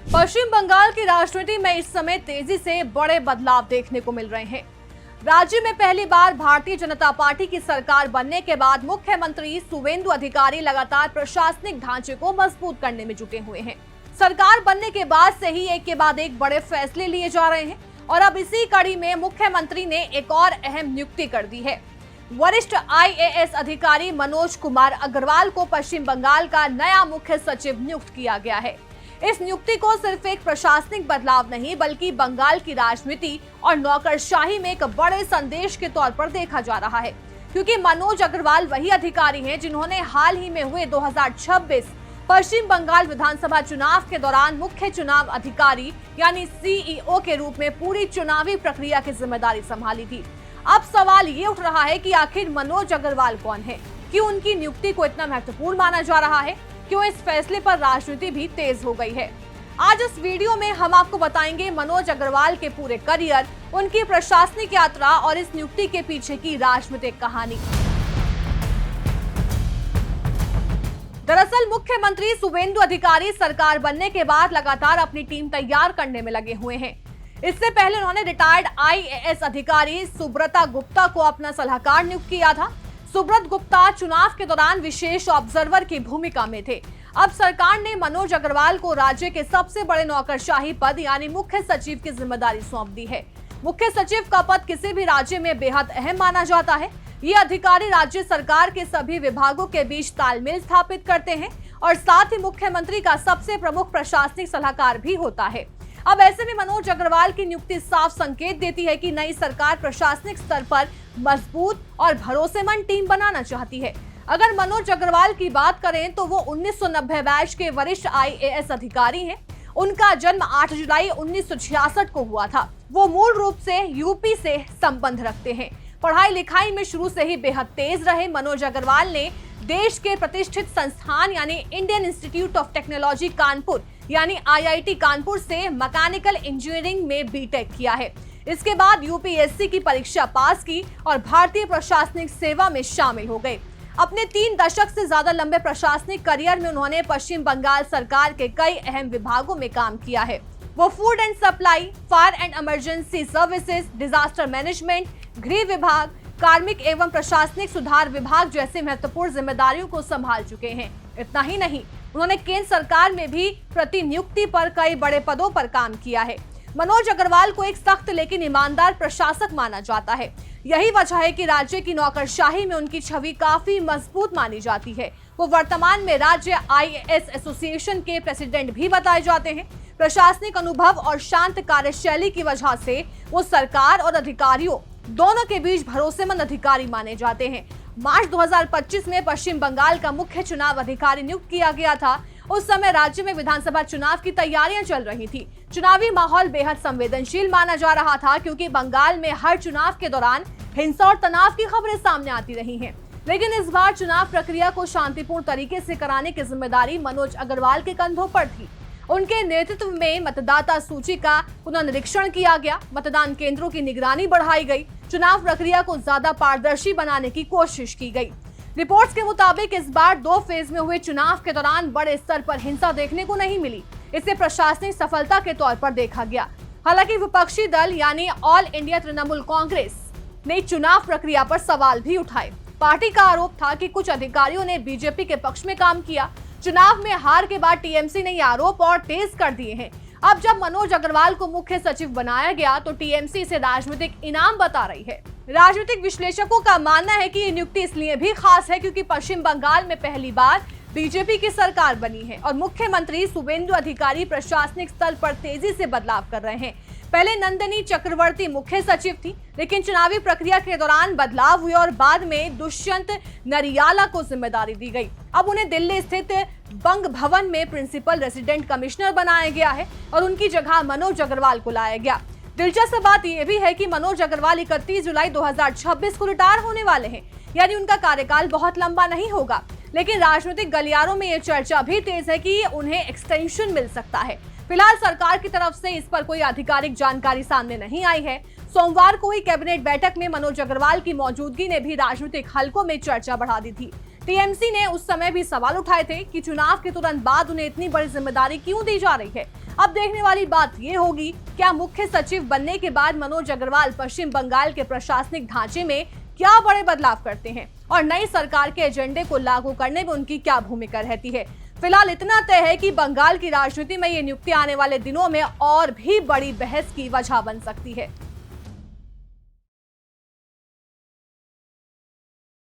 पश्चिम बंगाल की राजनीति में इस समय तेजी से बड़े बदलाव देखने को मिल रहे हैं। राज्य में पहली बार भारतीय जनता पार्टी की सरकार बनने के बाद मुख्यमंत्री शुवेंदु अधिकारी लगातार प्रशासनिक ढांचे को मजबूत करने में जुटे हुए हैं। सरकार बनने के बाद से ही एक के बाद एक बड़े फैसले लिए जा रहे हैं और अब इसी कड़ी में मुख्यमंत्री ने एक और अहम नियुक्ति कर दी है। वरिष्ठ IAS अधिकारी मनोज कुमार अग्रवाल को पश्चिम बंगाल का नया मुख्य सचिव नियुक्त किया गया है। इस नियुक्ति को सिर्फ एक प्रशासनिक बदलाव नहीं बल्कि बंगाल की राजनीति और नौकरशाही में एक बड़े संदेश के तौर पर देखा जा रहा है, क्योंकि मनोज अग्रवाल वही अधिकारी हैं जिन्होंने हाल ही में हुए 2026 पश्चिम बंगाल विधानसभा चुनाव के दौरान मुख्य चुनाव अधिकारी यानी CEO के रूप में पूरी चुनावी प्रक्रिया की जिम्मेदारी संभाली थी। अब सवाल ये उठ रहा है कि आखिर मनोज अग्रवाल कौन है, क्यों उनकी नियुक्ति को इतना महत्वपूर्ण माना जा रहा है, क्यों इस फैसले पर राजनीति भी तेज हो गई है। आज इस वीडियो में हम आपको बताएंगे मनोज अग्रवाल के पूरे करियर, उनकी प्रशासनिक यात्रा और इस नियुक्ति के पीछे की राजनीतिक कहानी। दरअसल मुख्यमंत्री शुवेंदु अधिकारी सरकार बनने के बाद लगातार अपनी टीम तैयार करने में लगे हुए हैं। इससे पहले उन्होंने रिटायर्ड IAS अधिकारी सुब्रता गुप्ता को अपना सलाहकार नियुक्त किया था। सुब्रत गुप्ता चुनाव के दौरान विशेष ऑब्जर्वर की भूमिका में थे। अब सरकार ने मनोज अग्रवाल को राज्य के सबसे बड़े नौकरशाही पद यानी मुख्य सचिव की जिम्मेदारी सौंप दी है। मुख्य सचिव का पद किसी भी राज्य में बेहद अहम माना जाता है। ये अधिकारी राज्य सरकार के सभी विभागों के बीच तालमेल स्थापित करते हैं और साथ ही मुख्यमंत्री का सबसे प्रमुख प्रशासनिक सलाहकार भी होता है। अब ऐसे में मनोज अग्रवाल की नियुक्ति साफ संकेत देती है कि नई सरकार प्रशासनिक स्तर पर मजबूत और भरोसेमंद टीम बनाना चाहती है। अगर मनोज अग्रवाल की बात करें तो वो 1990 बैच के वरिष्ठ IAS अधिकारी हैं। उनका जन्म 8 जुलाई 1966 को हुआ था। वो मूल रूप से यूपी से संबंध रखते हैं। पढ़ाई लिखाई में शुरू से ही बेहद तेज रहे मनोज अग्रवाल ने देश के प्रतिष्ठित संस्थान यानी Indian institute of technology Kanpur यानी IIT कानपुर से मैकेनिकल इंजीनियरिंग में B.Tech किया है। इसके बाद UPSC की परीक्षा पास की और भारतीय प्रशासनिक सेवा में शामिल हो गए। अपने 3 दशक से ज्यादा लंबे प्रशासनिक करियर में उन्होंने पश्चिम बंगाल सरकार के कई अहम विभागों में काम किया है। वो food and supply, fire and emergency services, disaster management, गृह विभाग, कार्मिक एवं प्रशासनिक सुधार विभाग जैसी महत्वपूर्ण जिम्मेदारियों को संभाल चुके हैं। इतना ही नहीं, उन्होंने केंद्र सरकार में भी प्रतिनियुक्ति पर कई बड़े पदों पर काम किया है। मनोज अग्रवाल को एक सख्त लेकिन ईमानदार प्रशासक माना जाता है। यही वजह है कि राज्य की नौकरशाही में उनकी छवि काफी मजबूत मानी जाती है। वो वर्तमान में राज्य IAS एसोसिएशन के प्रेसिडेंट भी बताए जाते हैं। प्रशासनिक अनुभव और शांत कार्यशैली की वजह से वो सरकार और अधिकारियों दोनों के बीच भरोसेमंद अधिकारी माने जाते हैं। मार्च 2025 में पश्चिम बंगाल का मुख्य चुनाव अधिकारी नियुक्त किया गया था। उस समय राज्य में विधानसभा चुनाव की तैयारियां चल रही थी। चुनावी माहौल बेहद संवेदनशील माना जा रहा था, क्योंकि बंगाल में हर चुनाव के दौरान हिंसा और तनाव की खबरें सामने आती रही हैं। लेकिन इस बार चुनाव प्रक्रिया को शांतिपूर्ण तरीके से कराने की जिम्मेदारी मनोज अग्रवाल के कंधों पर थी। उनके नेतृत्व में मतदाता सूची का पुनर्निरीक्षण किया गया, मतदान केंद्रों की निगरानी बढ़ाई गई, चुनाव प्रक्रिया को ज्यादा पारदर्शी बनाने की कोशिश की गई। रिपोर्ट्स के मुताबिक इस बार 2 फेज में हुए चुनाव के दौरान बड़े स्तर पर हिंसा देखने को नहीं मिली। इसे प्रशासनिक सफलता के तौर पर देखा गया। हालांकि विपक्षी दल यानी ऑल इंडिया तृणमूल कांग्रेस ने चुनाव प्रक्रिया पर सवाल भी उठाए। पार्टी का आरोप था कि कुछ अधिकारियों ने बीजेपी के पक्ष में काम किया। चुनाव में हार के बाद TMC ने ये आरोप और तेज कर दिए हैं। अब जब मनोज अग्रवाल को मुख्य सचिव बनाया गया तो TMC इसे राजनीतिक इनाम बता रही है। राजनीतिक विश्लेषकों का मानना है कि ये नियुक्ति इसलिए भी खास है क्योंकि पश्चिम बंगाल में पहली बार बीजेपी की सरकार बनी है और मुख्यमंत्री शुवेंदु अधिकारी प्रशासनिक स्तर पर तेजी से बदलाव कर रहे हैं। पहले नंदिनी चक्रवर्ती मुख्य सचिव थी, लेकिन चुनावी प्रक्रिया के दौरान बदलाव हुए और बाद में दुष्यंत नरियाला को जिम्मेदारी दी गई। अब उन्हें दिल्ली स्थित बंग भवन में प्रिंसिपल रेसिडेंट कमिश्नर बनाया गया है और उनकी जगह मनोज अग्रवाल को लाया गया। दिलचस्प बात यह भी है कि मनोज अग्रवाल 31 जुलाई 2026 को रिटायर होने वाले हैं, यानी उनका कार्यकाल बहुत लंबा नहीं होगा। लेकिन राजनीतिक गलियारों में ये चर्चा भी तेज है कि उन्हें एक्सटेंशन मिल सकता है। फिलहाल सरकार की तरफ से इस पर कोई आधिकारिक जानकारी सामने नहीं आई है। सोमवार को हुई कैबिनेट बैठक में मनोज अग्रवाल की मौजूदगी ने भी राजनीतिक हलकों में चर्चा बढ़ा दी थी। टीएमसी ने उस समय भी सवाल उठाए थे कि चुनाव के तुरंत बाद उन्हें इतनी बड़ी जिम्मेदारी क्यों दी जा रही है। अब देखने वाली बात ये होगी, क्या मुख्य सचिव बनने के बाद मनोज अग्रवाल पश्चिम बंगाल के प्रशासनिक ढांचे में क्या बड़े बदलाव करते हैं और नई सरकार के एजेंडे को लागू करने में उनकी क्या भूमिका रहती है। फिलहाल इतना तय है कि बंगाल की राजनीति में ये नियुक्ति आने वाले दिनों में और भी बड़ी बहस की वजह बन सकती है।